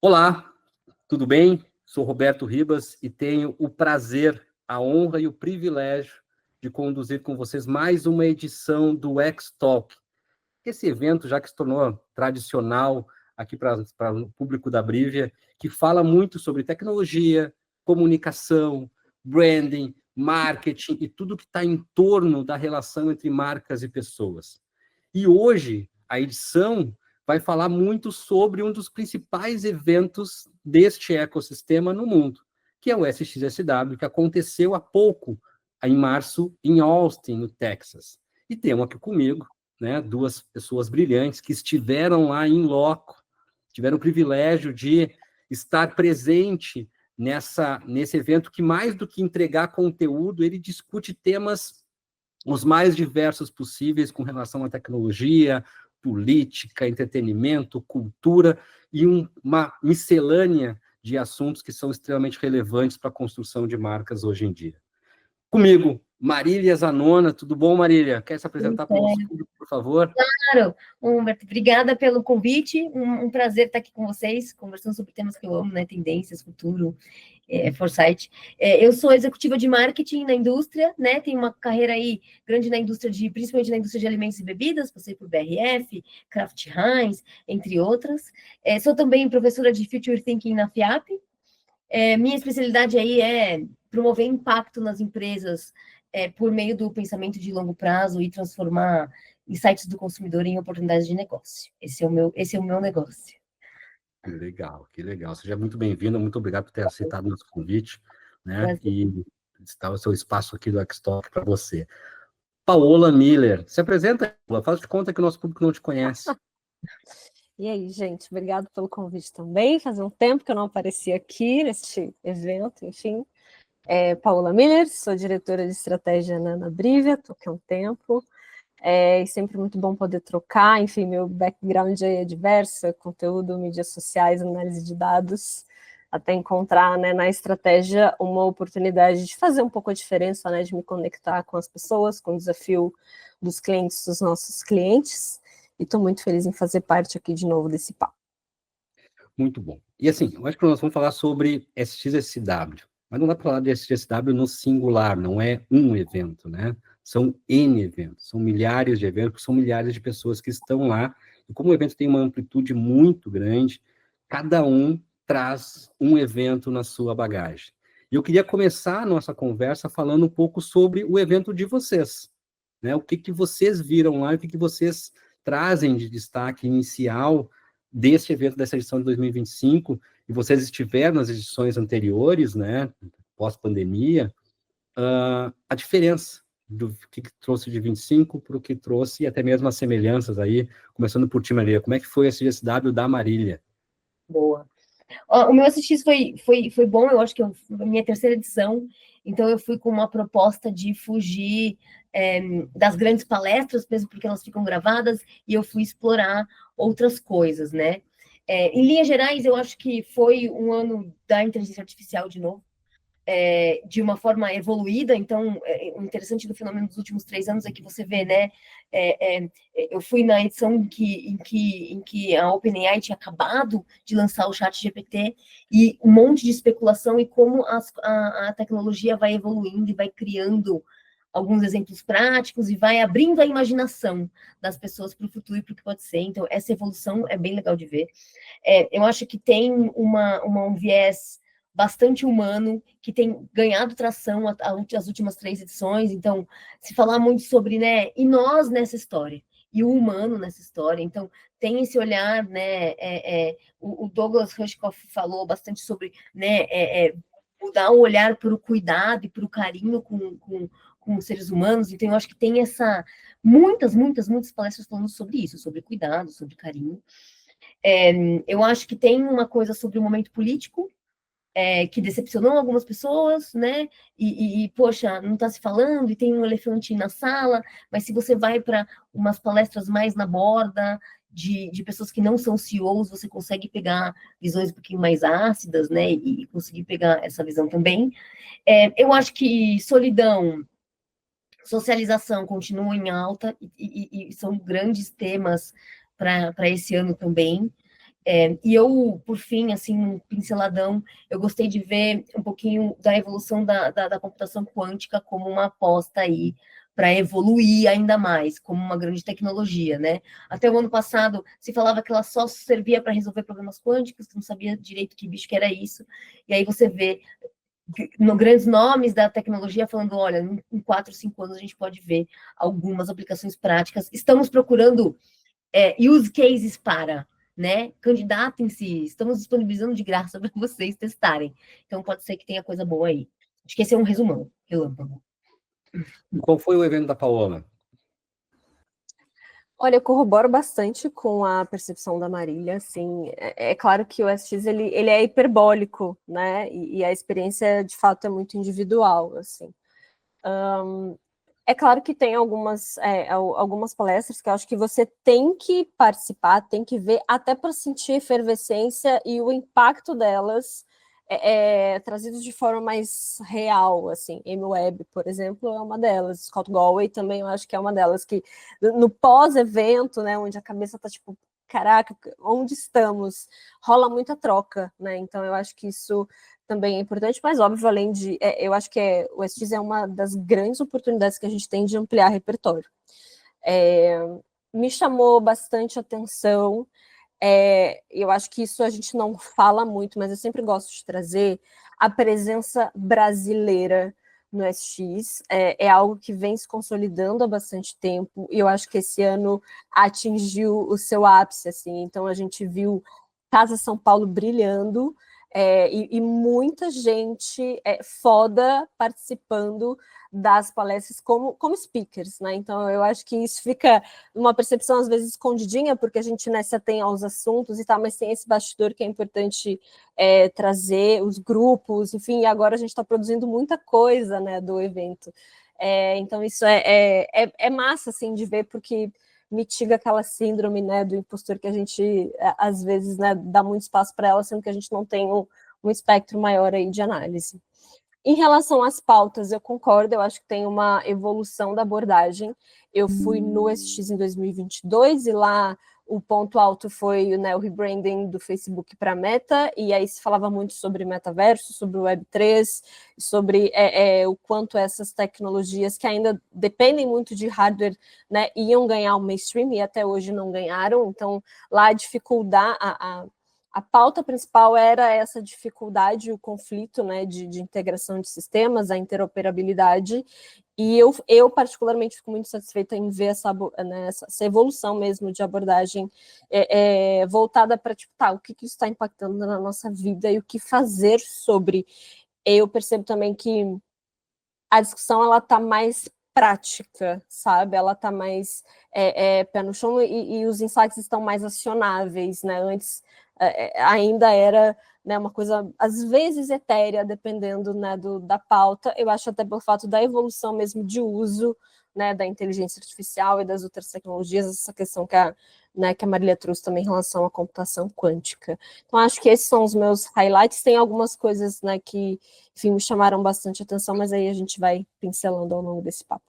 Olá, tudo bem? Sou Roberto Ribas e tenho o prazer, a honra e o privilégio de conduzir com vocês mais uma edição do X-Talk. Esse evento, já que se tornou tradicional aqui para o público da Brivia, que fala muito sobre tecnologia, comunicação, branding, marketing e tudo que está em torno da relação entre marcas e pessoas. E hoje, a edição vai falar muito sobre um dos principais eventos deste ecossistema no mundo, que é o SXSW, que aconteceu há pouco, em março, em Austin, no Texas. E temos aqui comigo, né, duas pessoas brilhantes que estiveram lá em loco, tiveram o privilégio de estar presente nesse evento que, mais do que entregar conteúdo, ele discute temas os mais diversos possíveis com relação à tecnologia, política, entretenimento, cultura e uma miscelânea de assuntos que são extremamente relevantes para a construção de marcas hoje em dia. Comigo, Marília Zanona. Tudo bom, Marília? Quer se apresentar para o nosso público, por favor? Claro, Humberto, obrigada pelo convite, um prazer estar aqui com vocês, conversando sobre temas que eu amo, né, tendências, futuro, foresight. Eu sou executiva de marketing na indústria, né, tenho uma carreira aí grande na indústria principalmente na indústria de alimentos e bebidas, passei por BRF, Kraft Heinz, entre outras. Sou também professora de Future Thinking na FIAP. Minha especialidade aí é promover impacto nas empresas por meio do pensamento de longo prazo e transformar insights do consumidor em oportunidades de negócio. Esse é o meu negócio. Que legal. Seja muito bem-vindo, muito obrigado por ter aceitado o nosso convite, né? E está o seu espaço aqui do X-Talk para você. Paola Miller, se apresenta, faz de conta que o nosso público não te conhece. E aí, gente, obrigado pelo convite também. Fazia um tempo que eu não aparecia aqui neste evento, enfim. Paola Miller, sou diretora de estratégia na Brivia, estou aqui há um tempo. É sempre muito bom poder trocar, enfim, meu background é diverso, conteúdo, mídias sociais, análise de dados, até encontrar, né, na estratégia uma oportunidade de fazer um pouco a diferença, né, de me conectar com as pessoas, com o desafio dos clientes, dos nossos clientes, e estou muito feliz em fazer parte aqui de novo desse papo. Muito bom. E assim, eu acho que nós vamos falar sobre SXSW, mas não dá para falar de SXSW no singular, não é um evento, né? São N eventos, são milhares de eventos, são milhares de pessoas que estão lá, e como o evento tem uma amplitude muito grande, cada um traz um evento na sua bagagem. E eu queria começar a nossa conversa falando um pouco sobre o evento de vocês, né? O que vocês viram lá, o que vocês trazem de destaque inicial desse evento, dessa edição de 2025, e vocês estiveram nas edições anteriores, né, pós-pandemia, a diferença do que trouxe de 25 para o que trouxe, e até mesmo as semelhanças aí, começando por ti, Marília. Como é que foi a CSW da Marília? Boa. O meu SX foi bom, eu acho que a minha terceira edição, então eu fui com uma proposta de fugir das grandes palestras, mesmo porque elas ficam gravadas, e eu fui explorar outras coisas, né? Em linhas gerais, eu acho que foi um ano da inteligência artificial de novo, de uma forma evoluída. Então, o interessante do fenômeno dos últimos 3 anos é que você vê, né, eu fui na edição em que a OpenAI tinha acabado de lançar o ChatGPT, e um monte de especulação e como a tecnologia vai evoluindo e vai criando alguns exemplos práticos e vai abrindo a imaginação das pessoas para o futuro e para o que pode ser. Então, essa evolução é bem legal de ver. Eu acho que tem um viés bastante humano, que tem ganhado tração as últimas 3 edições. Então, se falar muito sobre, né, e nós nessa história, e o humano nessa história. Então, tem esse olhar, né, o Douglas Rushkoff falou bastante sobre, né, mudar o olhar para o cuidado e para o carinho com os seres humanos. Então, eu acho que tem muitas palestras falando sobre isso, sobre cuidado, sobre carinho. Eu acho que tem uma coisa sobre o momento político, que decepcionou algumas pessoas, né? Poxa, não está se falando, e tem um elefante na sala, mas se você vai para umas palestras mais na borda, de pessoas que não são CEOs, você consegue pegar visões um pouquinho mais ácidas, né? E conseguir pegar essa visão também. Eu acho que solidão, socialização continuam em alta, e são grandes temas para esse ano também. E eu, por fim, assim, um pinceladão, eu gostei de ver um pouquinho da evolução da computação quântica como uma aposta aí para evoluir ainda mais, como uma grande tecnologia, né? Até o ano passado se falava que ela só servia para resolver problemas quânticos, não sabia direito que bicho que era isso, e aí você vê no grandes nomes da tecnologia falando, olha, em 4, 5 anos a gente pode ver algumas aplicações práticas. Estamos procurando use cases para, né? Candidatem-se, estamos disponibilizando de graça para vocês testarem. Então pode ser que tenha coisa boa aí. Acho que esse é um resumão, relâmpago. E qual foi o evento da Paola? Olha, eu corroboro bastante com a percepção da Marília, assim, é claro que o SX, ele é hiperbólico, né, e a experiência, de fato, é muito individual, assim. É claro que tem algumas palestras que eu acho que você tem que participar, tem que ver, até para sentir a efervescência e o impacto delas trazidos de forma mais real, assim. M-Web, por exemplo, é uma delas. Scott Galloway também eu acho que é uma delas, que no pós-evento, né, onde a cabeça tá tipo, caraca, onde estamos? Rola muita troca, né? Então eu acho que isso também é importante, mas óbvio, além de... eu acho que o SX é uma das grandes oportunidades que a gente tem de ampliar repertório. Me chamou bastante atenção, eu acho que isso a gente não fala muito, mas eu sempre gosto de trazer a presença brasileira no SX, é algo que vem se consolidando há bastante tempo, e eu acho que esse ano atingiu o seu ápice, assim, então a gente viu Casa São Paulo brilhando, e muita gente foda participando das palestras como speakers, né? Então eu acho que isso fica uma percepção às vezes escondidinha, porque a gente se atém aos assuntos e tal, mas tem esse bastidor que é importante trazer, os grupos, enfim, e agora a gente está produzindo muita coisa, né, do evento. Então isso é massa, assim, de ver, porque mitiga aquela síndrome, né, do impostor que a gente, às vezes, né, dá muito espaço para ela, sendo que a gente não tem um espectro maior aí de análise. Em relação às pautas, eu concordo, eu acho que tem uma evolução da abordagem. Eu fui no SX em 2022 e lá o ponto alto foi, né, o rebranding do Facebook para Meta, e aí se falava muito sobre metaverso, sobre o Web3, sobre o quanto essas tecnologias, que ainda dependem muito de hardware, né, iam ganhar o mainstream, e até hoje não ganharam. Então, lá a dificuldade, a pauta principal era essa dificuldade, o conflito, né, de integração de sistemas, a interoperabilidade, e eu particularmente fico muito satisfeita em ver essa evolução mesmo de abordagem voltada para, tipo, tá, o que isso está impactando na nossa vida e o que fazer sobre. Eu percebo também que a discussão ela está mais prática, sabe? Ela está mais pé no chão e os insights estão mais acionáveis, né? Antes ainda era, né, uma coisa, às vezes, etérea, dependendo, né, da pauta. Eu acho até pelo fato da evolução mesmo de uso, né, da inteligência artificial e das outras tecnologias, essa questão que a Marília trouxe também em relação à computação quântica. Então, acho que esses são os meus highlights. Tem algumas coisas, né, que, enfim, me chamaram bastante atenção, mas aí a gente vai pincelando ao longo desse papo.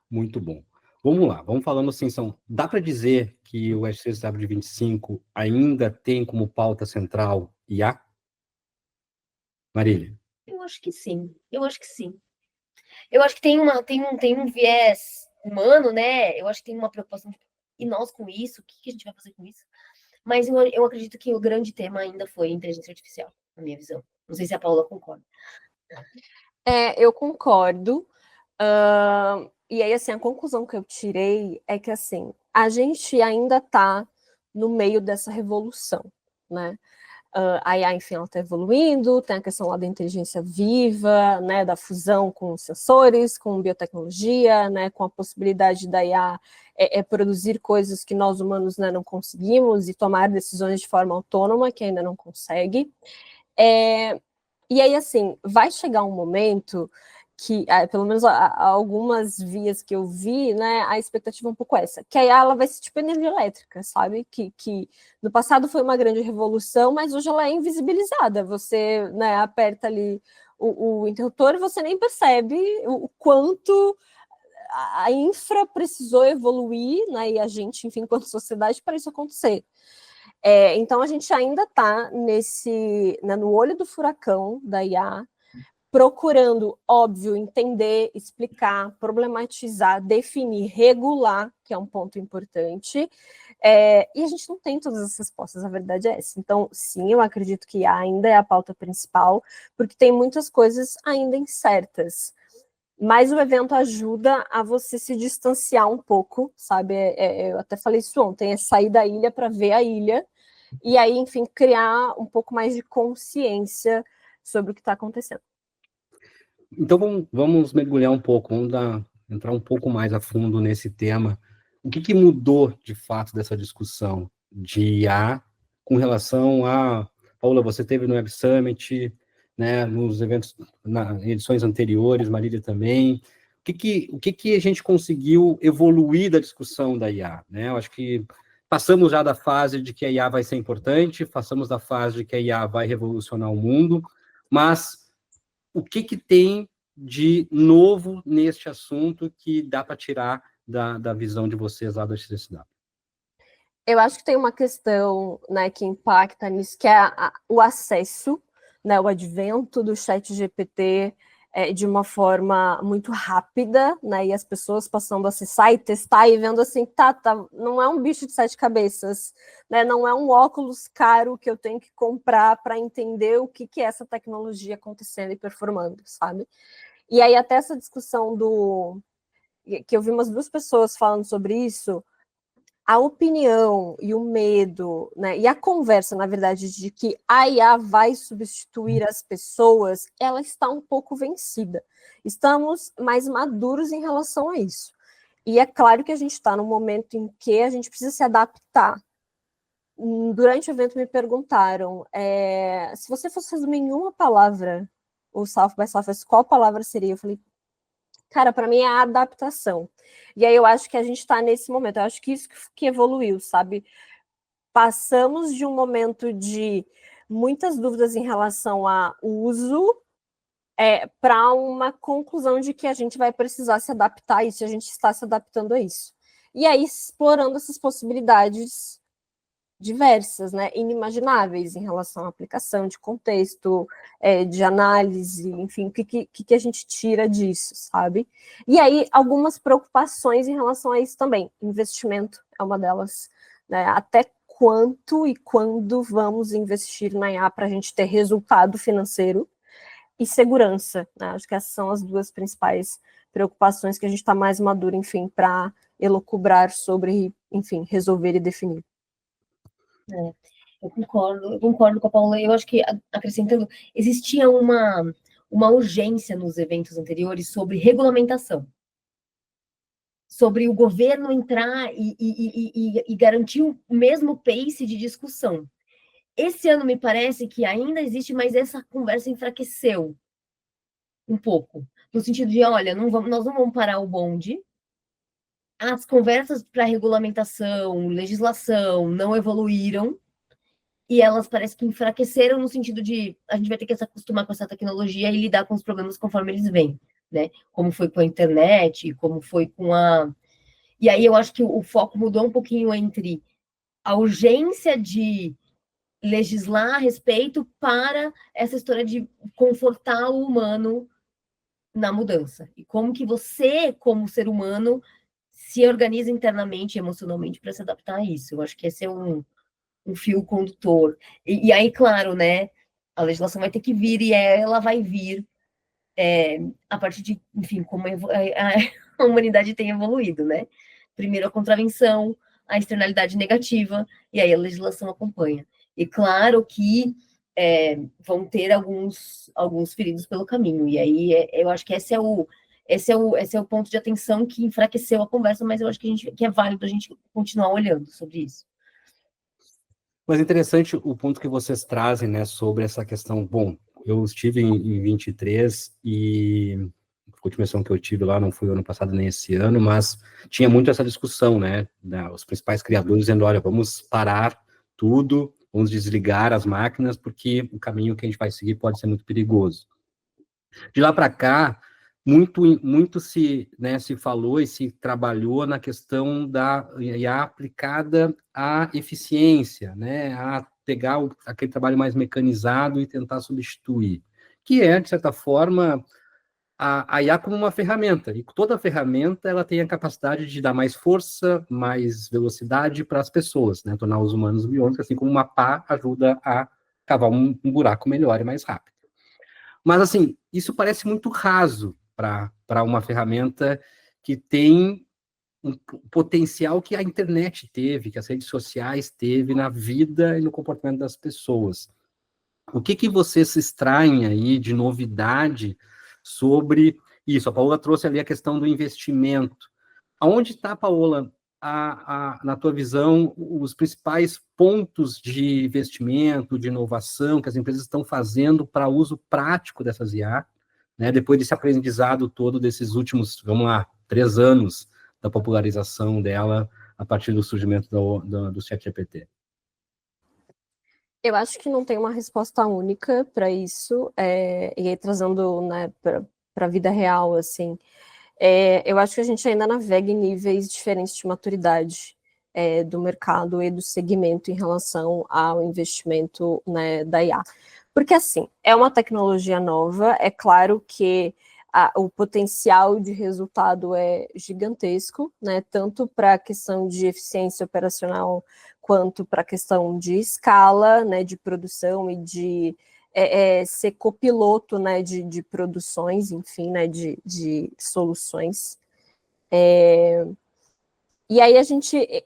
Muito bom. Vamos lá, vamos falando assim, dá para dizer que o SXSW de 25 ainda tem como pauta central IA? Marília? Eu acho que sim, eu acho que sim. Eu acho que tem um viés humano, né? Eu acho que tem uma preocupação, e nós com isso, o que a gente vai fazer com isso? Mas eu acredito que o grande tema ainda foi inteligência artificial, na minha visão. Não sei se a Paula concorda. Eu concordo. E aí, assim, a conclusão que eu tirei é que, assim, a gente ainda está no meio dessa revolução, né? A IA, enfim, ela está evoluindo, tem a questão lá da inteligência viva, né, da fusão com sensores, com biotecnologia, né, com a possibilidade da IA produzir coisas que nós humanos, né, não conseguimos e tomar decisões de forma autônoma, que ainda não consegue. E aí, assim, vai chegar um momento que, pelo menos algumas vias que eu vi, né, a expectativa é um pouco essa, que a IA ela vai ser tipo energia elétrica, sabe? Que no passado foi uma grande revolução, mas hoje ela é invisibilizada. Você, né, aperta ali o interruptor e você nem percebe o quanto a infra precisou evoluir, né, e a gente, enfim, enquanto sociedade, para isso acontecer. Então, a gente ainda está no olho do furacão da IA, procurando, óbvio, entender, explicar, problematizar, definir, regular, que é um ponto importante, e a gente não tem todas as respostas, a verdade é essa. Então, sim, eu acredito que IA ainda é a pauta principal, porque tem muitas coisas ainda incertas. Mas o evento ajuda a você se distanciar um pouco, sabe? Eu até falei isso ontem, é sair da ilha para ver a ilha, e aí, enfim, criar um pouco mais de consciência sobre o que está acontecendo. Então vamos mergulhar um pouco, entrar um pouco mais a fundo nesse tema. O que mudou de fato dessa discussão de IA com relação a... Paula, você teve no Web Summit, né, nos eventos, nas edições anteriores, Marília também. O que a gente conseguiu evoluir da discussão da IA? Né? Eu acho que passamos já da fase de que a IA vai ser importante, passamos da fase de que a IA vai revolucionar o mundo, mas o que tem de novo neste assunto que dá para tirar da visão de vocês lá da XSW? Eu acho que tem uma questão, né, que impacta nisso, que é o acesso, né, o advento do chat GPT de uma forma muito rápida, né, e as pessoas passando a acessar e testar e vendo assim, tá, não é um bicho de 7 cabeças, né, não é um óculos caro que eu tenho que comprar para entender o que é essa tecnologia acontecendo e performando, sabe? E aí até essa discussão que eu vi umas 2 pessoas falando sobre isso, a opinião e o medo, né, e a conversa, na verdade, de que a IA vai substituir as pessoas, ela está um pouco vencida. Estamos mais maduros em relação a isso. E é claro que a gente está num momento em que a gente precisa se adaptar. Durante o evento me perguntaram, se você fosse resumir em uma palavra o South by Southwest, qual palavra seria? Eu falei, cara, para mim é a adaptação. E aí eu acho que a gente está nesse momento, eu acho que isso que evoluiu, sabe? Passamos de um momento de muitas dúvidas em relação ao uso para uma conclusão de que a gente vai precisar se adaptar a isso, a gente está se adaptando a isso. E aí explorando essas possibilidades diversas, né, inimagináveis em relação à aplicação de contexto, de análise, enfim, o que a gente tira disso, sabe? E aí, algumas preocupações em relação a isso também. Investimento é uma delas, né? Até quanto e quando vamos investir na IA para a gente ter resultado financeiro e segurança, né? Acho que essas são as 2 principais preocupações que a gente está mais maduro, enfim, para elocubrar sobre, enfim, resolver e definir. Eu concordo com a Paula. Eu acho que, acrescentando, existia uma urgência nos eventos anteriores sobre regulamentação, sobre o governo entrar e garantir o mesmo pace de discussão. Esse ano me parece que ainda existe, mas essa conversa enfraqueceu um pouco, no sentido de, olha, nós não vamos parar o bonde, as conversas para regulamentação, legislação não evoluíram, e elas parecem que enfraqueceram no sentido de a gente vai ter que se acostumar com essa tecnologia e lidar com os problemas conforme eles vêm, né? Como foi com a internet, como foi com a... E aí eu acho que o foco mudou um pouquinho entre a urgência de legislar a respeito para essa história de confortar o humano na mudança. E como que você, como ser humano, se organiza internamente, emocionalmente para se adaptar a isso. Eu acho que esse é um fio condutor. E aí, claro, né, a legislação vai ter que vir e ela vai vir a partir de, enfim, como a humanidade tem evoluído, né? Primeiro a contravenção, a externalidade negativa, e aí a legislação acompanha. E claro que vão ter alguns feridos pelo caminho, e aí eu acho que esse é o ponto de atenção que enfraqueceu a conversa, mas eu acho que é válido a gente continuar olhando sobre isso. Mas é interessante o ponto que vocês trazem, né, sobre essa questão. Bom, eu estive em 23 e a última edição que eu tive lá não foi o ano passado nem esse ano, mas tinha muito essa discussão, né, os principais criadores dizendo, olha, vamos parar tudo, vamos desligar as máquinas, porque o caminho que a gente vai seguir pode ser muito perigoso. De lá para cá, muito se, né, se falou e se trabalhou na questão da IA aplicada à eficiência, né, a pegar aquele trabalho mais mecanizado e tentar substituir, que é, de certa forma, a IA como uma ferramenta, e toda ferramenta ela tem a capacidade de dar mais força, mais velocidade para as pessoas, né, tornar os humanos biônicos, assim como uma pá ajuda a cavar um buraco melhor e mais rápido. Mas, assim, isso parece muito raso para uma ferramenta que tem um potencial que a internet teve, que as redes sociais teve na vida e no comportamento das pessoas. O que vocês se extraem aí de novidade sobre isso? A Paola trouxe ali a questão do investimento. Aonde está, Paola, na tua visão, os principais pontos de investimento, de inovação que as empresas estão fazendo para uso prático dessas IA, né, depois desse aprendizado todo desses últimos, vamos lá, 3 anos da popularização dela a partir do surgimento do ChatGPT? Eu acho que não tem uma resposta única para isso, e aí trazendo, né, para a vida real, assim, eu acho que a gente ainda navega em níveis diferentes de maturidade do mercado e do segmento em relação ao investimento, né, da IA. Porque, assim, é uma tecnologia nova, é claro que o potencial de resultado é gigantesco, né, tanto para a questão de eficiência operacional quanto para a questão de escala, né, de produção e de ser copiloto, né, de produções, enfim, né, de soluções. E aí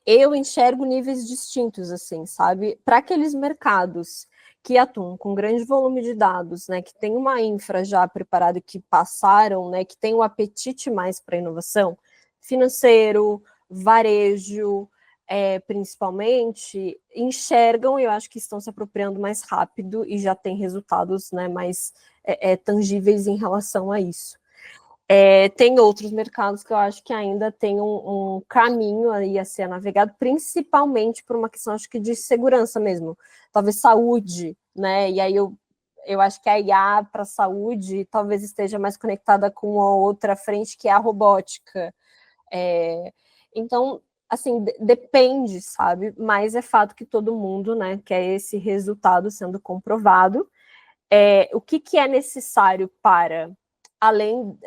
eu enxergo níveis distintos, assim, sabe? Para aqueles mercados que atuam com grande volume de dados, né, que tem uma infra já preparada, que passaram, né, que tem o apetite mais para inovação, financeiro, varejo, principalmente, enxergam, e eu acho que estão se apropriando mais rápido e já tem resultados, né, mais tangíveis em relação a isso. Tem outros mercados que eu acho que ainda tem um caminho aí a ser navegado, principalmente por uma questão, acho que de segurança mesmo, talvez saúde, né? E aí eu acho que a IA para a saúde talvez esteja mais conectada com a outra frente, que é a robótica. Então, assim, depende, sabe? Mas é fato que todo mundo, né, quer esse resultado sendo comprovado. O que é necessário para, além...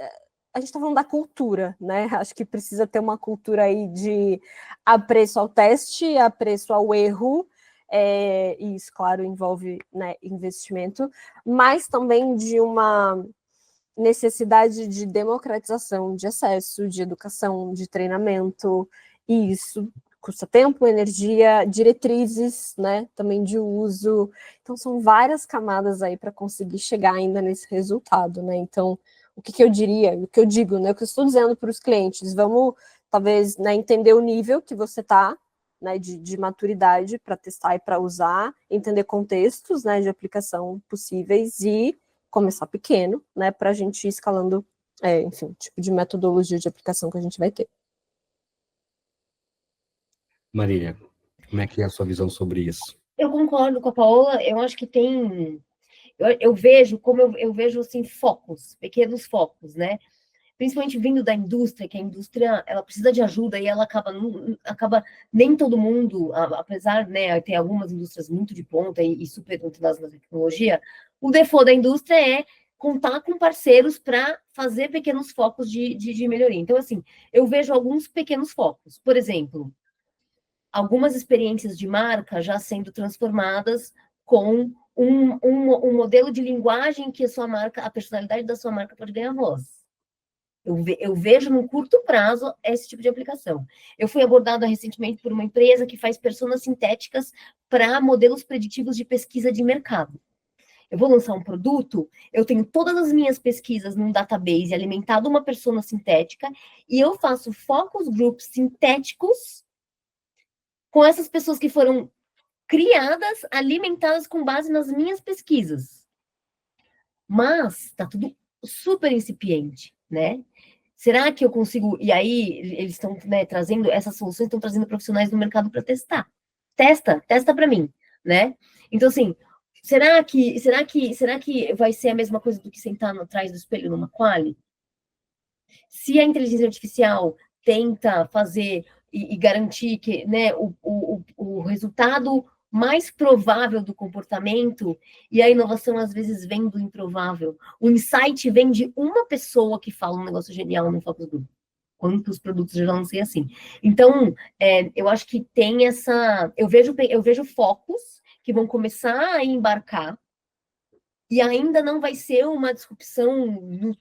A gente está falando da cultura, né? Acho que precisa ter uma cultura aí de apreço ao teste, apreço ao erro, e isso, claro, envolve, né, investimento, mas também de uma necessidade de democratização de acesso, de educação, de treinamento, e isso custa tempo, energia, diretrizes, né, também de uso. Então, são várias camadas aí para conseguir chegar ainda nesse resultado, né? Então, o que eu diria, o que eu digo, né, o que eu estou dizendo para os clientes, vamos, talvez, né, entender o nível que você está, né, de maturidade para testar e para usar, entender contextos, né, de aplicação possíveis e começar pequeno, né, para a gente ir escalando, enfim, tipo de metodologia de aplicação que a gente vai ter. Marília, como é que é a sua visão sobre isso? Eu concordo com a Paola, eu acho que tem... Eu vejo, como eu vejo, assim, focos, pequenos focos, né? Principalmente vindo da indústria, que a indústria, ela precisa de ajuda e ela acaba nem todo mundo, apesar, né, ter algumas indústrias muito de ponta e super conectadas na tecnologia, o default da indústria é contar com parceiros para fazer pequenos focos de melhoria. Então, assim, eu vejo alguns pequenos focos. Por exemplo, algumas experiências de marca já sendo transformadas com um modelo de linguagem que a personalidade da sua marca pode ganhar voz. Eu vejo no curto prazo esse tipo de aplicação. Eu fui abordada recentemente por uma empresa que faz personas sintéticas para modelos preditivos de pesquisa de mercado. Eu vou lançar um produto, eu tenho todas as minhas pesquisas num database alimentado uma persona sintética e eu faço focus groups sintéticos com essas pessoas que foram criadas, alimentadas com base nas minhas pesquisas. Mas está tudo super incipiente, né? Será que eu consigo... E aí, eles estão, né, trazendo essas soluções, estão trazendo profissionais no mercado para testar. Testa para mim, né? Então, assim, será que vai ser a mesma coisa do que sentar atrás do espelho numa quali? Se a inteligência artificial tenta fazer e garantir que, né, o resultado mais provável do comportamento, e a inovação às vezes vem do improvável. O insight vem de uma pessoa que fala um negócio genial no focus group. Quantos produtos eu já lancei assim? Então, eu acho que tem essa... Eu vejo focos que vão começar a embarcar e ainda não vai ser uma disrupção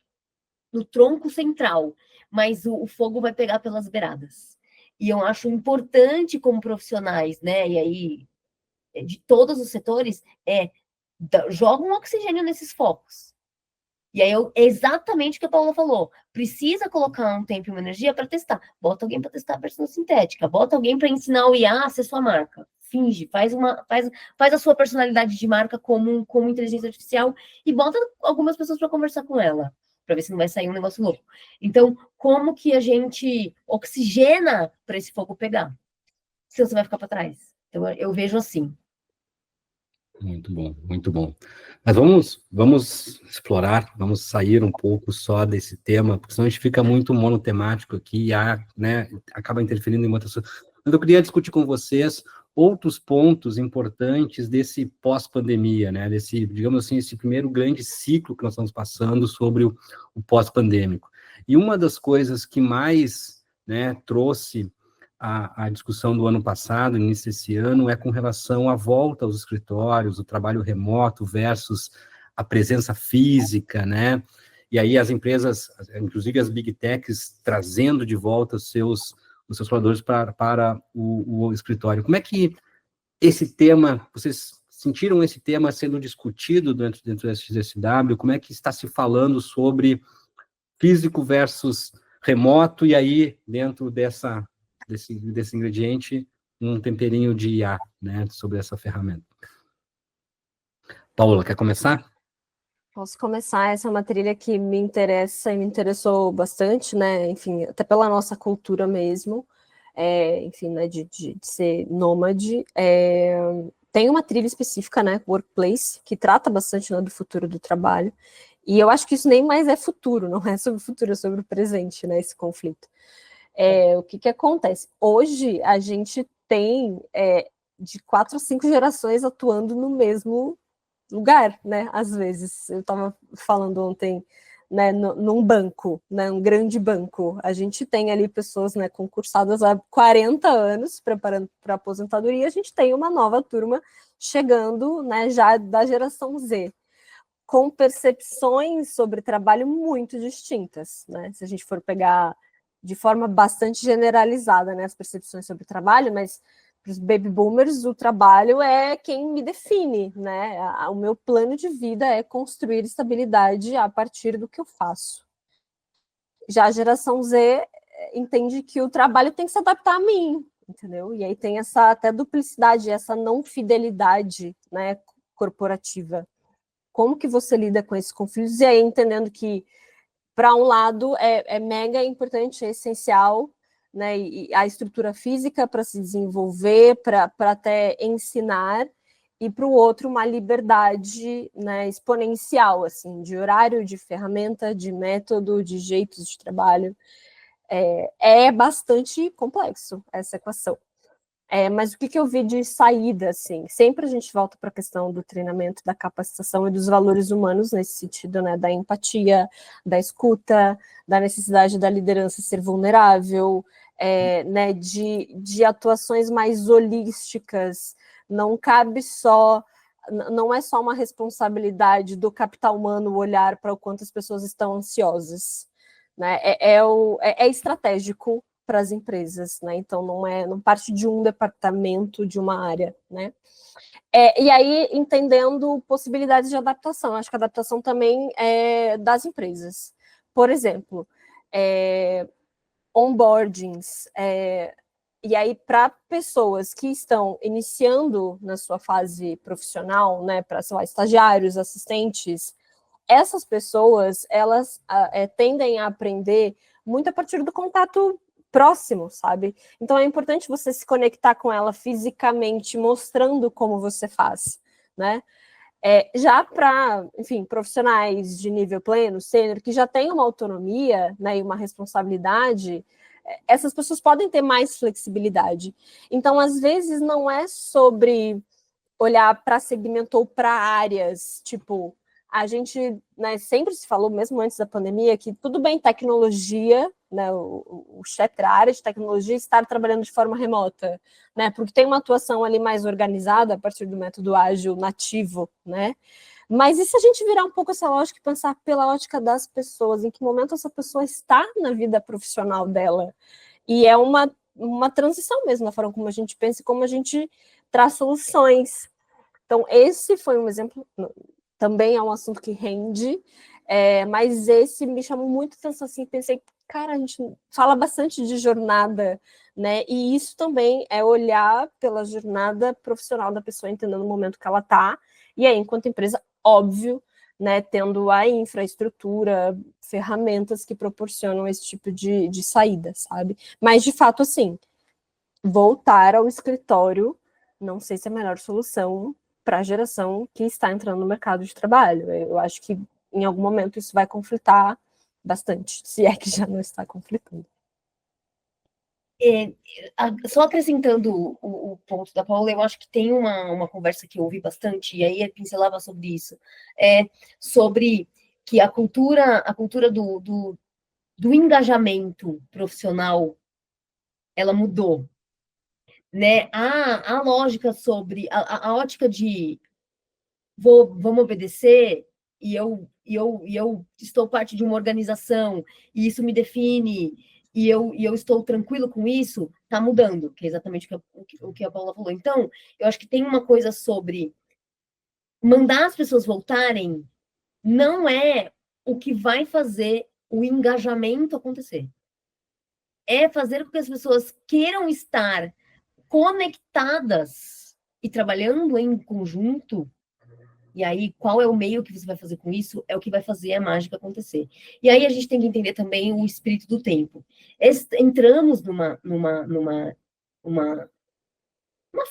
no tronco central, mas o fogo vai pegar pelas beiradas. E eu acho importante como profissionais, né? E aí, de todos os setores, joga um oxigênio nesses focos. E aí, é exatamente o que a Paula falou. Precisa colocar um tempo e uma energia para testar. Bota alguém para testar a versão sintética. Bota alguém para ensinar o IA a ser sua marca. Finge, faz a sua personalidade de marca como inteligência artificial e bota algumas pessoas para conversar com ela, para ver se não vai sair um negócio louco. Então, como que a gente oxigena para esse fogo pegar? Se você vai ficar para trás. Então, eu vejo assim. Muito bom, muito bom. Mas vamos explorar, vamos sair um pouco só desse tema, porque senão a gente fica muito monotemático aqui, né, acaba interferindo em muitas coisas. Mas eu queria discutir com vocês outros pontos importantes desse pós-pandemia, né, desse, digamos assim, esse primeiro grande ciclo que nós estamos passando sobre o pós-pandêmico. E uma das coisas que mais, né, trouxe a discussão do ano passado, início desse ano, é com relação à volta aos escritórios, o trabalho remoto versus a presença física, né? E aí as empresas, inclusive as big techs, trazendo de volta os seus colaboradores para o escritório. Como é que esse tema, vocês sentiram esse tema sendo discutido dentro da XSW? Como é que está se falando sobre físico versus remoto, e aí, dentro desse ingrediente, um temperinho de IA, né, sobre essa ferramenta. Paula, quer começar? Posso começar, essa é uma trilha que me interessa e me interessou bastante, né, enfim, até pela nossa cultura mesmo, enfim, né, de ser nômade. Tem uma trilha específica, né, Workplace, que trata bastante, né, do futuro do trabalho, e eu acho que isso nem mais é futuro, não é sobre o futuro, é sobre o presente, né, esse conflito. O que acontece? Hoje, a gente tem de 4 a 5 gerações atuando no mesmo lugar, né? Às vezes, eu estava falando ontem, né, num banco, né, um grande banco, a gente tem ali pessoas, né, concursadas há 40 anos, preparando para a aposentadoria, a gente tem uma nova turma chegando, né, já da geração Z, com percepções sobre trabalho muito distintas, né? Se a gente for pegar de forma bastante generalizada, né, as percepções sobre o trabalho, mas para os baby boomers, o trabalho é quem me define, né? O meu plano de vida é construir estabilidade a partir do que eu faço. Já a geração Z entende que o trabalho tem que se adaptar a mim, entendeu? E aí tem essa até duplicidade, essa não fidelidade, né, corporativa. Como que você lida com esses conflitos? E aí entendendo que, para um lado, é mega importante, é essencial, né, e a estrutura física para se desenvolver, para até ensinar, e para o outro uma liberdade, né, exponencial, assim, de horário, de ferramenta, de método, de jeitos de trabalho. É bastante complexo essa equação. Mas o que eu vi de saída, assim, sempre a gente volta para a questão do treinamento, da capacitação e dos valores humanos nesse sentido, né, da empatia, da escuta, da necessidade da liderança ser vulnerável, né, de atuações mais holísticas. Não cabe só, não é só uma responsabilidade do capital humano olhar para o quanto as pessoas estão ansiosas, né, é estratégico para as empresas, né? Então não parte de um departamento, de uma área, né? E aí entendendo possibilidades de adaptação, acho que a adaptação também é das empresas. Por exemplo, onboardings, e aí para pessoas que estão iniciando na sua fase profissional, né? Para, sei lá, estagiários, assistentes, essas pessoas elas tendem a aprender muito a partir do contato próximo, sabe? Então é importante você se conectar com ela fisicamente, mostrando como você faz, né? Já para, enfim, profissionais de nível pleno, sênior, que já têm uma autonomia, né, e uma responsabilidade, essas pessoas podem ter mais flexibilidade. Então, às vezes, não é sobre olhar para segmento ou para áreas, tipo, a gente, né, sempre se falou, mesmo antes da pandemia, que tudo bem tecnologia, né, o chefe da área de tecnologia estar trabalhando de forma remota, né, porque tem uma atuação ali mais organizada a partir do método ágil nativo, né, mas e se a gente virar um pouco essa lógica e pensar pela ótica das pessoas, em que momento essa pessoa está na vida profissional dela? E é uma transição mesmo, na forma como a gente pensa e como a gente traz soluções. Então, esse foi um exemplo, também é um assunto que rende, mas esse me chamou muito atenção, assim, pensei, cara, a gente fala bastante de jornada, né, e isso também é olhar pela jornada profissional da pessoa, entendendo o momento que ela está, e aí, enquanto empresa, óbvio, né, tendo a infraestrutura, ferramentas que proporcionam esse tipo de saída, sabe? Mas, de fato, assim, voltar ao escritório, não sei se é a melhor solução para a geração que está entrando no mercado de trabalho. Eu acho que em algum momento isso vai conflitar bastante, se é que já não está conflitando. Só acrescentando o ponto da Paula, eu acho que tem uma conversa que eu ouvi bastante, e aí pincelava sobre isso, sobre que a cultura do engajamento profissional, ela mudou, né? A lógica sobre a ótica de vamos obedecer, e eu estou parte de uma organização, e isso me define, e eu estou tranquilo com isso, está mudando, que é exatamente o que a Paula falou. Então, eu acho que tem uma coisa sobre mandar as pessoas voltarem, não é o que vai fazer o engajamento acontecer. É fazer com que as pessoas queiram estar conectadas e trabalhando em conjunto. E aí, qual é o meio que você vai fazer com isso? É o que vai fazer a mágica acontecer. E aí a gente tem que entender também o espírito do tempo. Entramos uma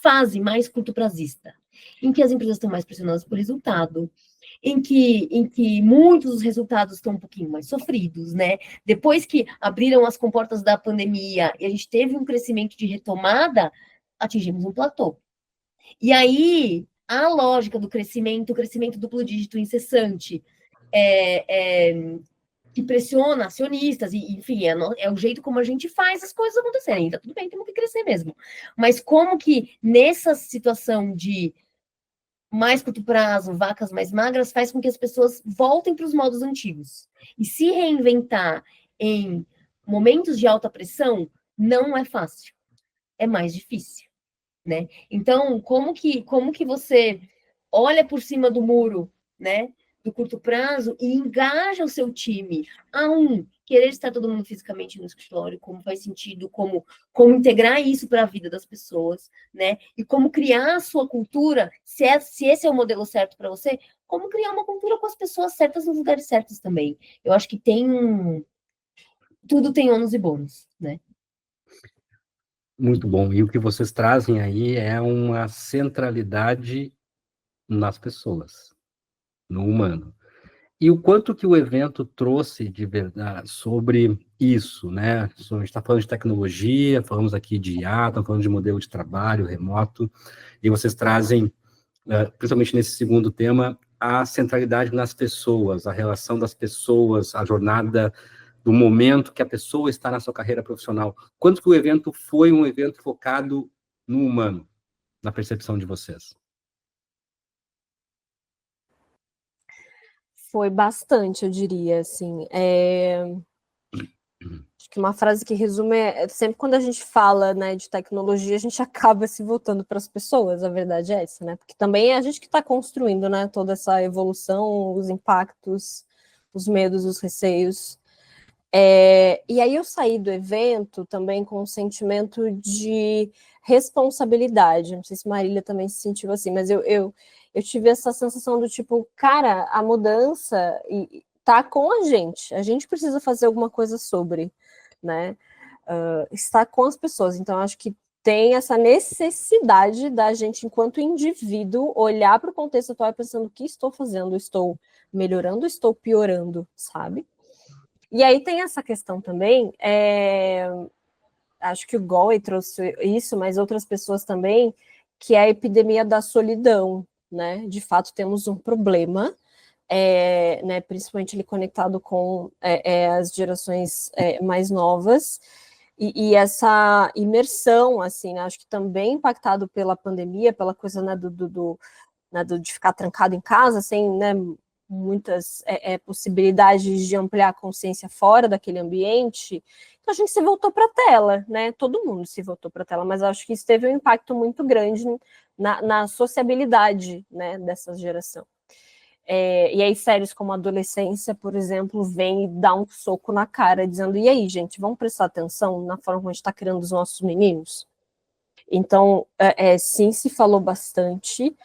fase mais curto-prazista, em que as empresas estão mais pressionadas por resultado, em que muitos dos resultados estão um pouquinho mais sofridos, né? Depois que abriram as comportas da pandemia e a gente teve um crescimento de retomada, atingimos um platô. E aí, a lógica do crescimento, o crescimento duplo dígito incessante, que pressiona acionistas, e, enfim, é o jeito como a gente faz as coisas acontecerem. Tá tudo bem, temos que crescer mesmo. Mas como que nessa situação de mais curto prazo, vacas mais magras, faz com que as pessoas voltem para os modos antigos. E se reinventar em momentos de alta pressão não é fácil, é mais difícil, né? Então, como que você olha por cima do muro, né, do curto prazo e engaja o seu time a querer estar todo mundo fisicamente no escritório, como faz sentido, como integrar isso para a vida das pessoas, né? E como criar a sua cultura, se esse é o modelo certo para você, como criar uma cultura com as pessoas certas nos lugares certos também. Eu acho que tudo tem ônus e bônus, né? Muito bom. E o que vocês trazem aí é uma centralidade nas pessoas, no humano. E o quanto que o evento trouxe de verdade sobre isso, né? A gente está falando de tecnologia, falamos aqui de IA, estamos falando de modelo de trabalho remoto, e vocês trazem, principalmente nesse segundo tema, a centralidade nas pessoas, a relação das pessoas, a jornada do momento que a pessoa está na sua carreira profissional. Quanto que o evento foi um evento focado no humano, na percepção de vocês? Foi bastante, eu diria, assim. Acho que uma frase que resume sempre quando a gente fala, né, de tecnologia, a gente acaba se voltando para as pessoas, a verdade é essa, né? Porque também é a gente que está construindo, né, toda essa evolução, os impactos, os medos, os receios. E aí eu saí do evento também com um sentimento de responsabilidade. Não sei se Marília também se sentiu assim, mas eu tive essa sensação do tipo, cara, a mudança tá com a gente precisa fazer alguma coisa sobre, né? Está com as pessoas. Então, acho que tem essa necessidade da gente, enquanto indivíduo, olhar para o contexto atual pensando o que estou fazendo, estou melhorando, estou piorando, sabe? E aí tem essa questão também, acho que o Goy trouxe isso, mas outras pessoas também, que é a epidemia da solidão, né? De fato, temos um problema, né, principalmente ele conectado com as gerações mais novas, e essa imersão, assim, né, acho que também impactado pela pandemia, pela coisa, né, de ficar trancado em casa, sem, né, muitas possibilidades de ampliar a consciência fora daquele ambiente. Então a gente se voltou para a tela, né? Todo mundo se voltou para a tela, mas acho que isso teve um impacto muito grande na sociabilidade, né, dessa geração. E aí séries como Adolescência, por exemplo, vem e dá um soco na cara, dizendo, e aí, gente, vamos prestar atenção na forma como a gente está criando os nossos meninos? Então, sim, se falou bastante.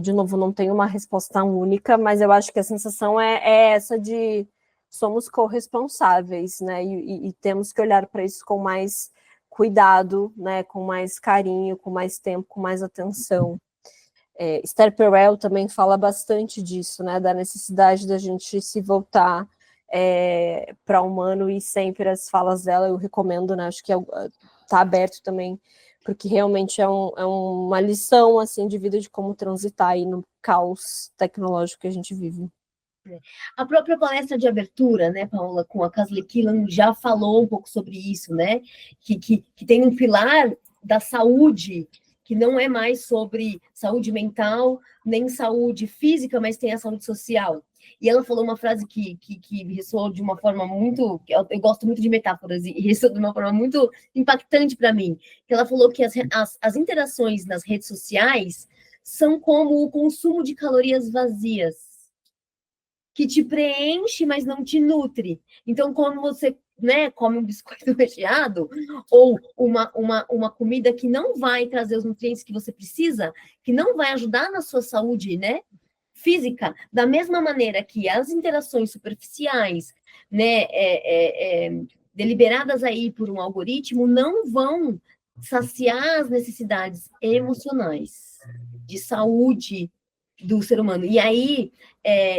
De novo, não tem uma resposta única, mas eu acho que a sensação é essa de somos corresponsáveis, né? E temos que olhar para isso com mais cuidado, né? Com mais carinho, com mais tempo, com mais atenção. Esther Perel também fala bastante disso, né? Da necessidade da gente se voltar para o humano, e sempre as falas dela eu recomendo, né? Acho que está aberto também, porque realmente é uma lição, assim, de vida, de como transitar aí no caos tecnológico que a gente vive. A própria palestra de abertura, né, Paula, com a Caslie Killam, já falou um pouco sobre isso, né? Que tem um pilar da saúde, que não é mais sobre saúde mental, nem saúde física, mas tem a saúde social. E ela falou uma frase que ressoou de uma forma muito... Eu gosto muito de metáforas, e ressoou de uma forma muito impactante para mim. Que ela falou que as interações nas redes sociais são como o consumo de calorias vazias, que te preenche, mas não te nutre. Então, quando você, né, come um biscoito recheado, ou uma comida que não vai trazer os nutrientes que você precisa, que não vai ajudar na sua saúde, né, física, da mesma maneira que as interações superficiais, né, deliberadas aí por um algoritmo, não vão saciar as necessidades emocionais, de saúde do ser humano. E aí,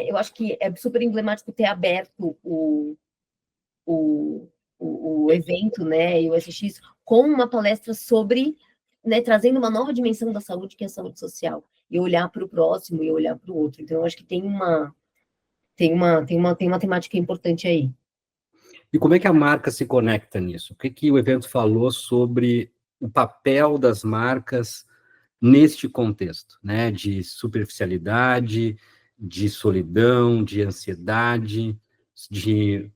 eu acho que é super emblemático ter aberto o evento, né, e o SX, com uma palestra sobre, né, trazendo uma nova dimensão da saúde, que é a saúde social, e olhar para o próximo e olhar para o outro. Então, eu acho que tem uma temática importante aí. E como é que a marca se conecta nisso? O que o evento falou sobre o papel das marcas neste contexto, né, de superficialidade, de solidão, de ansiedade, de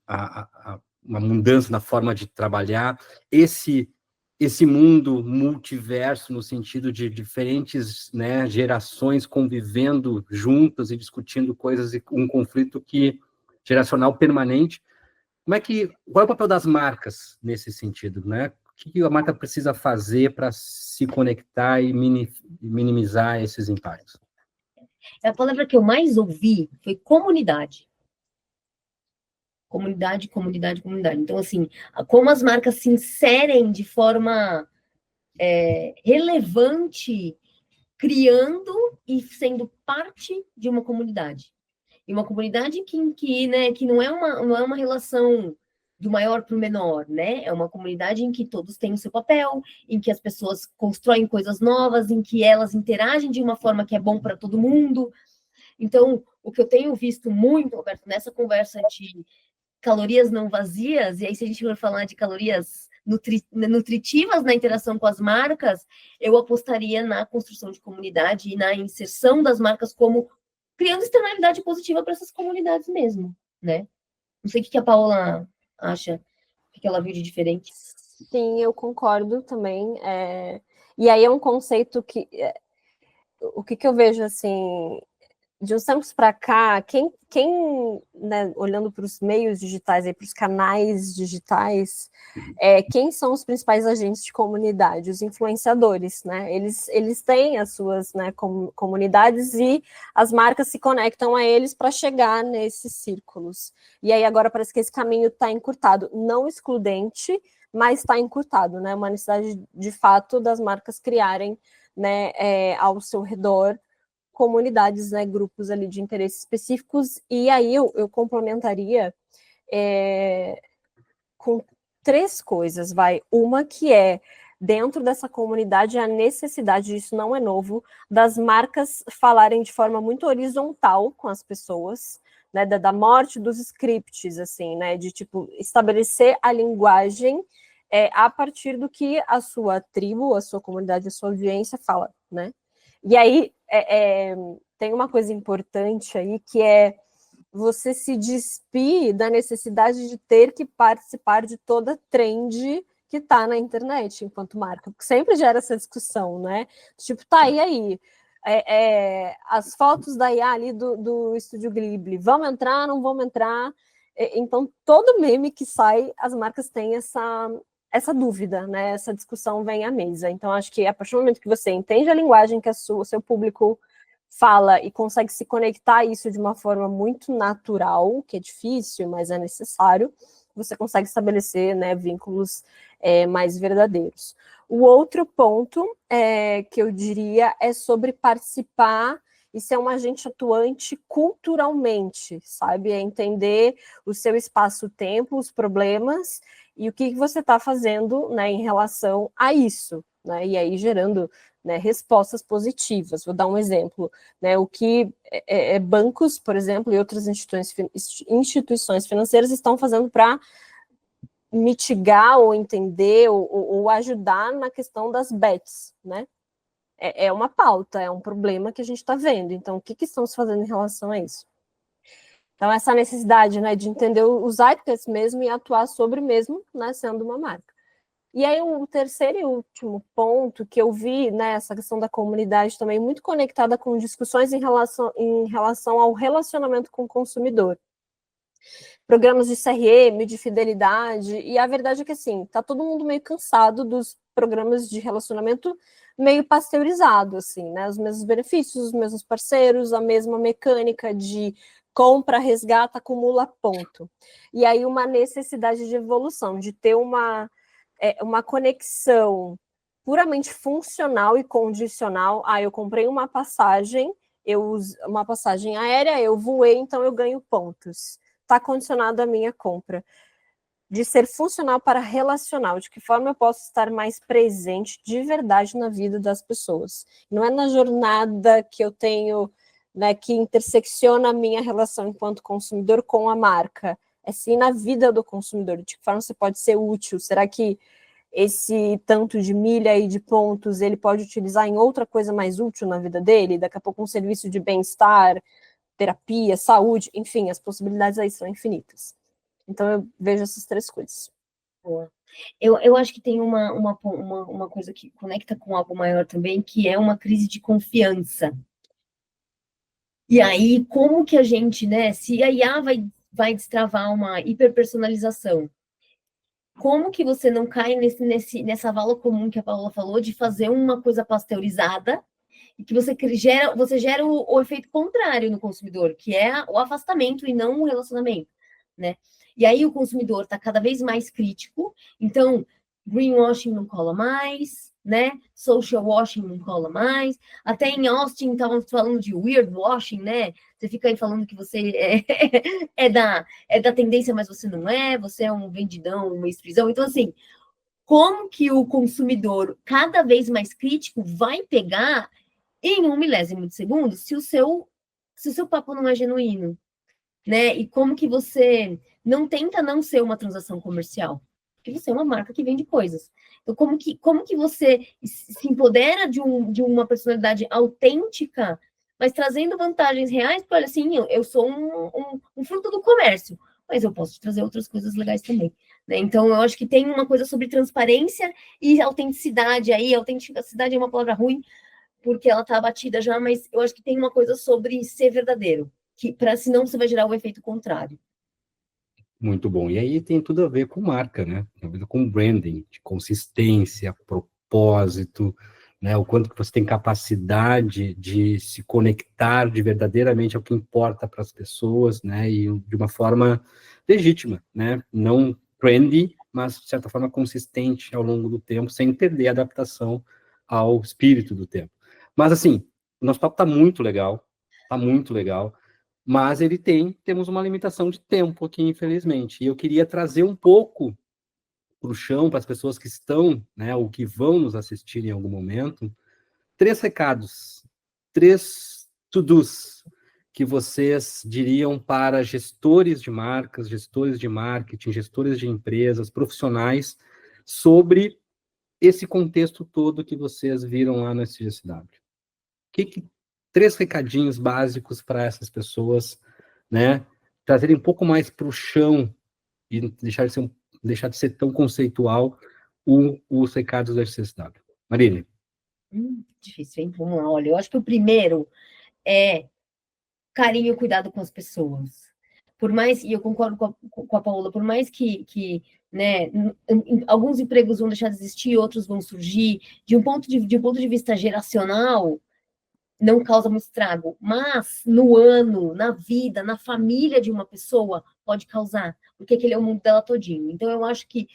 uma mudança na forma de trabalhar, esse mundo multiverso, no sentido de diferentes, né, gerações convivendo juntas e discutindo coisas, e um conflito geracional permanente. Qual é o papel das marcas nesse sentido, né? O que a marca precisa fazer para se conectar e minimizar esses impactos? A palavra que eu mais ouvi foi comunidade. Comunidade, comunidade, comunidade. Então, assim, como as marcas se inserem de forma relevante, criando e sendo parte de uma comunidade. E uma comunidade que não é uma relação do maior para o menor, né? É uma comunidade em que todos têm o seu papel, em que as pessoas constroem coisas novas, em que elas interagem de uma forma que é bom para todo mundo. Então, o que eu tenho visto muito, Roberto, nessa conversa de calorias não vazias, e aí se a gente for falar de calorias nutritivas na interação com as marcas, eu apostaria na construção de comunidade e na inserção das marcas como criando externalidade positiva para essas comunidades mesmo, né? Não sei o que a Paola acha, o que ela viu de diferente. Sim, eu concordo também. E aí é um conceito que... o que eu vejo, assim, de uns tempos para cá, quem né, olhando para os meios digitais, para os canais digitais, quem são os principais agentes de comunidade? Os influenciadores, né? Eles têm as suas, né, comunidades, e as marcas se conectam a eles para chegar nesses círculos. E aí agora parece que esse caminho está encurtado, não excludente, mas está encurtado, né? Uma necessidade, de fato, das marcas criarem, né, ao seu redor comunidades, né, grupos ali de interesses específicos, e aí eu complementaria com 3 coisas, uma que é, dentro dessa comunidade, a necessidade, isso não é novo, das marcas falarem de forma muito horizontal com as pessoas, né, da morte dos scripts, assim, né, de, tipo, estabelecer a linguagem a partir do que a sua tribo, a sua comunidade, a sua audiência fala, né. E aí, tem uma coisa importante aí, que é você se despir da necessidade de ter que participar de toda trend que está na internet enquanto marca, porque sempre gera essa discussão, né? Tipo, tá, e aí? As fotos da IA ali do Estúdio Ghibli, vão entrar, não vão entrar? Então, todo meme que sai, as marcas têm essa dúvida, né? Essa discussão vem à mesa. Então, acho que a partir do momento que você entende a linguagem que o seu público fala e consegue se conectar a isso de uma forma muito natural, que é difícil, mas é necessário, você consegue estabelecer, né, vínculos mais verdadeiros. O outro ponto que eu diria é sobre participar e ser um agente atuante culturalmente, sabe? É entender o seu espaço-tempo, os problemas e o que você está fazendo, né, em relação a isso, né? E aí gerando, né, respostas positivas. Vou dar um exemplo, né, o que bancos, por exemplo, e outras instituições financeiras estão fazendo para mitigar ou entender ou ajudar na questão das bets, né? É uma pauta, é um problema que a gente está vendo. Então, o que estamos fazendo em relação a isso? Então, essa necessidade, né, de entender os zeitgeist mesmo e atuar sobre mesmo, né, sendo uma marca. E aí, o terceiro e último ponto que eu vi, né, essa questão da comunidade também muito conectada com discussões em relação ao relacionamento com o consumidor. Programas de CRM, de fidelidade, e a verdade é que, assim, tá todo mundo meio cansado dos programas de relacionamento meio pasteurizado, assim, né, os mesmos benefícios, os mesmos parceiros, a mesma mecânica de compra, resgata, acumula ponto. E aí, uma necessidade de evolução, de ter uma conexão puramente funcional e condicional. Eu comprei uma passagem aérea, eu voei, então eu ganho pontos. Está condicionado à minha compra. De ser funcional para relacional, de que forma eu posso estar mais presente de verdade na vida das pessoas. Não é na jornada que eu tenho, né, que intersecciona a minha relação enquanto consumidor com a marca. É sim na vida do consumidor, de que forma você pode ser útil. Será que esse tanto de milha e de pontos ele pode utilizar em outra coisa mais útil na vida dele? Daqui a pouco um serviço de bem-estar, terapia, saúde, enfim, as possibilidades aí são infinitas. Então eu vejo essas 3 coisas. Boa. Eu acho que tem uma coisa que conecta com algo maior também, que é uma crise de confiança. E aí, como que a gente, né, se a IA vai destravar uma hiperpersonalização, como que você não cai nessa vala comum que a Paula falou, de fazer uma coisa pasteurizada, e que você gera o efeito contrário no consumidor, que é o afastamento e não o relacionamento, né? E aí o consumidor está cada vez mais crítico, então greenwashing não cola mais, né? Social washing não cola mais. Até em Austin estavam falando de weird washing, né? Você fica aí falando que você é da tendência, mas você não é, você é um vendidão, uma ex-prisão. Então, assim, como que o consumidor, cada vez mais crítico, vai pegar em 1 milésimo de segundo se o seu papo não é genuíno, né? E como que você não tenta não ser uma transação comercial? Porque você é uma marca que vende coisas. Então, como que você se empodera de uma personalidade autêntica, mas trazendo vantagens reais? Porque, olha, assim, eu sou um fruto do comércio, mas eu posso te trazer outras coisas legais também, né? Então, eu acho que tem uma coisa sobre transparência e autenticidade aí. Autenticidade é uma palavra ruim, porque ela está abatida já, mas eu acho que tem uma coisa sobre ser verdadeiro, que senão você vai gerar o efeito contrário. Muito bom. E aí tem tudo a ver com marca, né? Tem a ver com branding, de consistência, propósito, né? O quanto que você tem capacidade de se conectar de verdadeiramente ao que importa para as pessoas, né? E de uma forma legítima, né? Não trendy, mas, de certa forma, consistente ao longo do tempo, sem perder a adaptação ao espírito do tempo. Mas, assim, o nosso papo está muito legal, mas temos uma limitação de tempo aqui, infelizmente, e eu queria trazer um pouco para o chão, para as pessoas que estão, né, ou que vão nos assistir em algum momento, 3 recados, 3 to-dos que vocês diriam para gestores de marcas, gestores de marketing, gestores de empresas, profissionais, sobre esse contexto todo que vocês viram lá no SGSW. 3 recadinhos básicos para essas pessoas, né, trazerem um pouco mais para o chão e deixar de ser tão conceitual os recados da SGSW. Marília. Difícil, hein? Vamos lá, olha, eu acho que o primeiro é carinho e cuidado com as pessoas. Por mais, e eu concordo com a Paola, por mais que né, alguns empregos vão deixar de existir, outros vão surgir, de um ponto de vista geracional, não causa muito estrago, mas no ano, na vida, na família de uma pessoa, pode causar, porque aquele é o mundo dela todinho. Então, eu acho que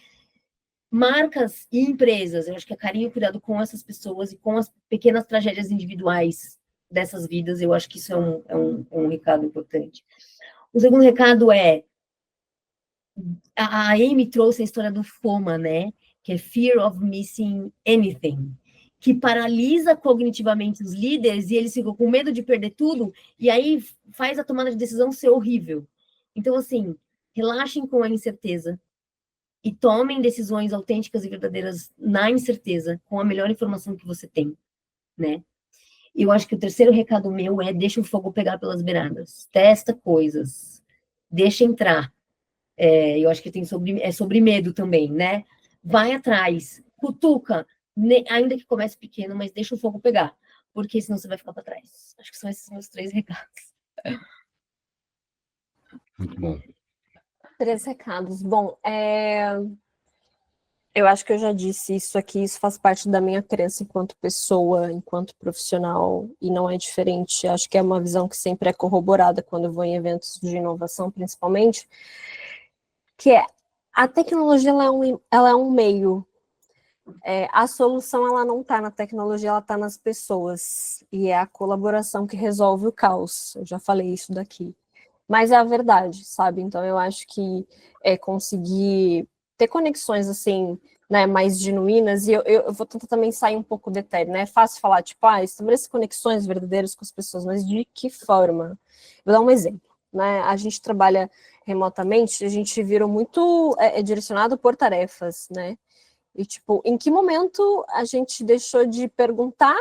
marcas e empresas, eu acho que é carinho e cuidado com essas pessoas e com as pequenas tragédias individuais dessas vidas, eu acho que isso é um recado importante. O segundo recado é, a Amy trouxe a história do FOMA, né, que é Fear of Missing Anything, que paralisa cognitivamente os líderes e eles ficam com medo de perder tudo, e aí faz a tomada de decisão ser horrível. Então, assim, relaxem com a incerteza, e tomem decisões autênticas e verdadeiras na incerteza, com a melhor informação que você tem, né? E eu acho que o terceiro recado meu é deixa o fogo pegar pelas beiradas. Testa coisas. Deixa entrar. Eu acho que é sobre medo também, né? Vai atrás. Cutuca. Ainda que comece pequeno, mas deixa o fogo pegar. Porque senão você vai ficar para trás. Acho que são esses meus 3 recados. Muito bom. 3 recados. Bom, eu acho que eu já disse isso aqui, isso faz parte da minha crença enquanto pessoa, enquanto profissional, e não é diferente. Acho que é uma visão que sempre é corroborada quando eu vou em eventos de inovação, principalmente, que é a tecnologia ela é um meio. A solução ela não está na tecnologia, ela está nas pessoas. E é a colaboração que resolve o caos. Eu já falei isso daqui. Mas é a verdade, sabe? Então eu acho que conseguir ter conexões assim, né, mais genuínas, e eu vou tentar também sair um pouco do etéreo, né? É fácil falar, tipo, estabelecer conexões verdadeiras com as pessoas, mas de que forma? Vou dar um exemplo, né? A gente trabalha remotamente, a gente virou muito direcionado por tarefas, né? E, tipo, em que momento a gente deixou de perguntar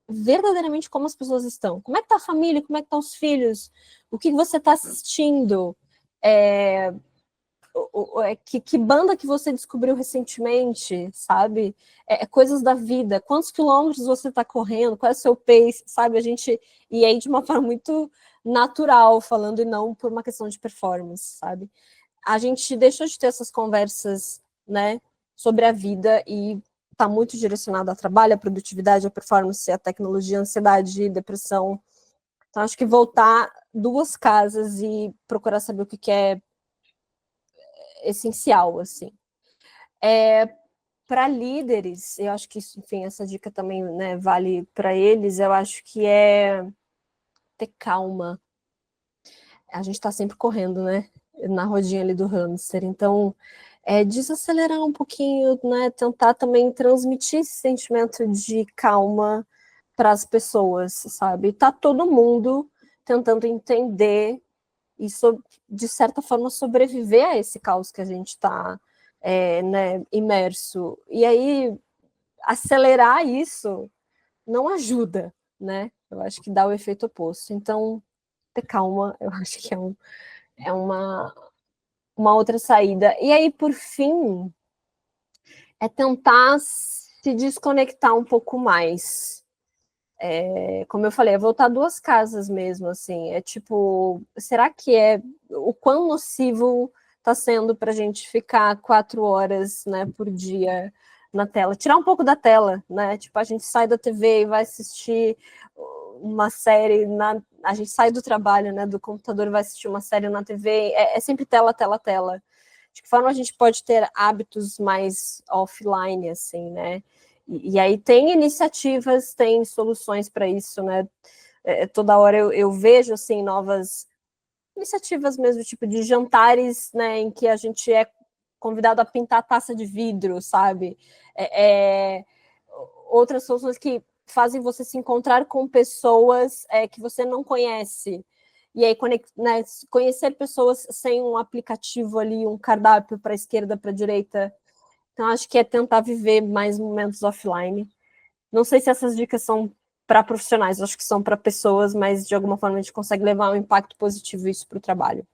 verdadeiramente como as pessoas estão? Como é que tá a família? Como é que estão os filhos? O que você está assistindo? Que banda que você descobriu recentemente, sabe? Coisas da vida. Quantos quilômetros você está correndo? Qual é o seu pace? Sabe? E aí de uma forma muito natural, falando, e não por uma questão de performance, sabe? A gente deixou de ter essas conversas, né, sobre a vida e está muito direcionado ao trabalho, à produtividade, à performance, à tecnologia, à ansiedade, depressão. Então, acho que voltar 2 casas e procurar saber o que é essencial, assim. Para líderes, eu acho que isso, enfim, essa dica também, né, vale para eles, eu acho que é ter calma. A gente está sempre correndo, né, na rodinha ali do hamster, então desacelerar um pouquinho, né, tentar também transmitir esse sentimento de calma para as pessoas, sabe? Tá todo mundo tentando entender e, de certa forma, sobreviver a esse caos que a gente está né, imerso. E aí, acelerar isso não ajuda, né? Eu acho que dá o efeito oposto. Então, ter calma, eu acho que é uma outra saída. E aí, por fim, é tentar se desconectar um pouco mais. Como eu falei, é voltar 2 casas mesmo, assim. É tipo, será que o quão nocivo está sendo para a gente ficar 4 horas, né, por dia na tela? Tirar um pouco da tela, né? Tipo, a gente sai da TV e vai assistir uma série, a gente sai do trabalho, né, do computador e vai assistir uma série na TV, é sempre tela, tela, tela. de que forma a gente pode ter hábitos mais offline, assim, né? E aí tem iniciativas, tem soluções para isso, né? Toda hora eu vejo, assim, novas iniciativas mesmo, tipo de jantares, né, em que a gente é convidado a pintar a taça de vidro, sabe? Outras soluções que fazem você se encontrar com pessoas que você não conhece. E aí, né, conhecer pessoas sem um aplicativo ali, um cardápio para a esquerda, para a direita. Então, acho que é tentar viver mais momentos offline. Não sei se essas dicas são para profissionais, acho que são para pessoas, mas de alguma forma a gente consegue levar um impacto positivo isso para o trabalho.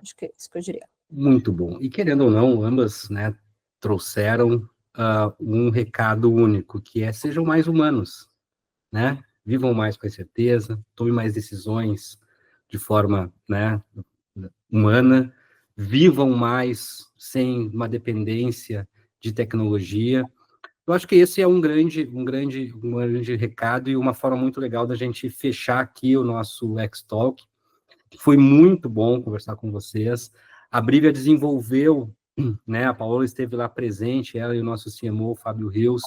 Acho que é isso que eu diria. Muito bom. E querendo ou não, ambas, né, trouxeram um recado único, que é sejam mais humanos, né? Vivam mais com a certeza, tomem mais decisões de forma, né, humana, vivam mais sem uma dependência de tecnologia. Eu acho que esse é um grande recado e uma forma muito legal da gente fechar aqui o nosso X-Talk. Foi muito bom conversar com vocês. A Brivia desenvolveu, né, a Paola esteve lá presente, ela e o nosso CMO, Fábio Rios,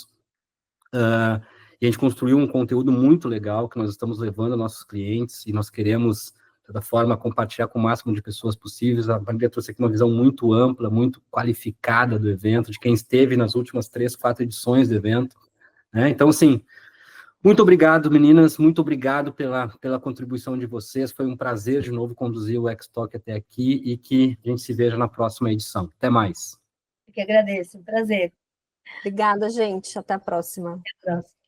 e a gente construiu um conteúdo muito legal que nós estamos levando aos nossos clientes e nós queremos, de toda forma, compartilhar com o máximo de pessoas possíveis. A Brivia trouxe aqui uma visão muito ampla, muito qualificada do evento, de quem esteve nas últimas 3, 4 edições do evento, né? Então, assim, muito obrigado, meninas, muito obrigado pela contribuição de vocês, foi um prazer de novo conduzir o X-Talk até aqui e que a gente se veja na próxima edição. Até mais. Eu que agradeço, um prazer. Obrigada, gente. Até a próxima. Até a próxima.